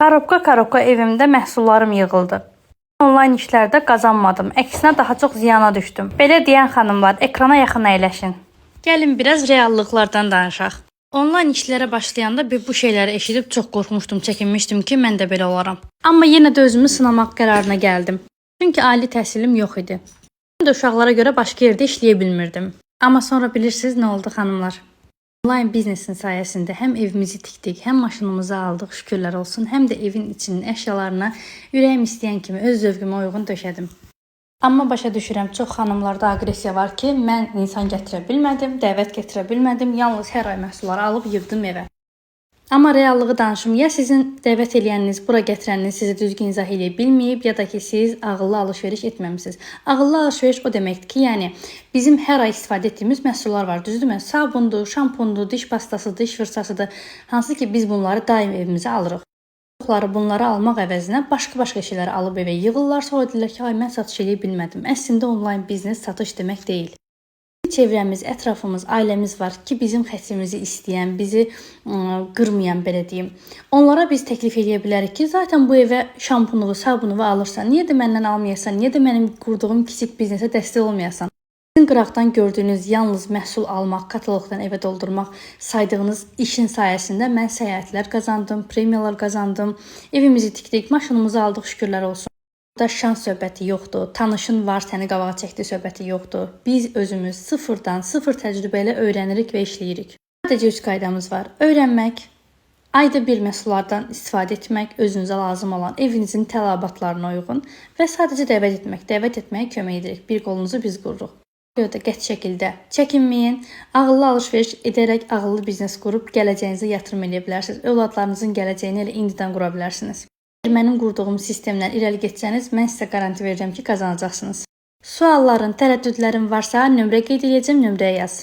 Karobka evimdə məhsullarım yığıldı. Onlayn işlərdə qazanmadım. Əksinə daha çox ziyana düşdüm. Belə deyən xanımlar, ekrana yaxın əyləşin. Gəlin biraz reallıqlardan danışaq. Onlayn işlərə başlayanda bu şeyləri eşidib çox qorxmuşdum, çəkinmişdim ki, mən də belə olaram. Amma yenə də özümü sınamaq qərarına gəldim. Çünki ali təhsilim yox idi. Mən də uşaqlara görə başqa yerdə işləyə bilmirdim. Amma sonra bilirsiniz nə oldu xanımlar? Onlayn biznesin sayəsində həm evimizi tikdik, həm maşınımızı aldıq, şükürlər olsun, həm də evin içinin əşyalarına ürəyim istəyən kimi öz zövqümə uyğun döşədim. Amma başa düşürəm, çox xanımlarda aqressiya var ki, mən insan gətirə bilmədim, dəvət gətirə bilmədim, yalnız hər ay məhsulları alıb yığdım evə. Amma reallığı danışım, ya sizin dəvət eləyəniniz, bura gətirəniniz sizi düzgün izah edə bilməyib, ya da ki, siz ağıllı alış-veriş etməmisiniz. Ağıllı alış-veriş o deməkdir ki, yəni bizim hər ay istifadə etdiyimiz məhsullar var, düzdürmü? Sabundur, şampundur, diş pastasıdır, diş fırçasıdır. Hansı ki, biz bunları daim evimizə alırıq. Çoxları bunları almaq əvəzinə başqa şeyləri alıb evə yığırlar, sonra deyirlər ki, ay mən satış edə bilmədim. Əslində onlayn biznes satış demək deyil. Çevrəmiz, ətrafımız, ailəmiz var ki, bizim xətrimizi istəyən, bizi qırmayan, belə deyim. Onlara biz təklif edə bilərik ki, zaten bu evə şampunuvu, sabunuvu alırsan, niyə də məndən almayasan, niyə də mənim qurduğum kiçik biznesə dəstək olmayasan? Sizin qıraqdan gördüyünüz yalnız məhsul almaq, kataloqdan evə doldurmaq saydığınız işin sayəsində mən səyahətlər qazandım, premiyalar qazandım, evimizi tikdik, maşınımızı aldıq, şükürlər olsun. Burada şans söhbəti yoxdur, tanışın var, səni qabağa çəkdi söhbəti yoxdur. Biz özümüz sıfırdan, sıfır təcrübə ilə öyrənirik və işləyirik. Sadəcə 3 qaydamız var. Öyrənmək, ayda bir məhsullardan istifadə etmək, özünüzə lazım olan evinizin tələbatlarına uyğun və sadəcə dəvət etməyə kömək edirik. Bir qolunuzu biz qururuq. Burada qəti şəkildə çəkinməyin, ağıllı alış-veriş edərək ağıllı biznes qurub gələcəyinizə yatırım edə bilərsiniz. Övladlarınızın gələcəyini elə indidən qura bilərsiniz. Mənim qurduğum sistemdən irəli getsəniz, mən sizə garanti verirəm ki, qazanacaqsınız. Sualların, tərəddüdlərin varsa, nömrə qeyd edəcəm, nömrəyə yaz.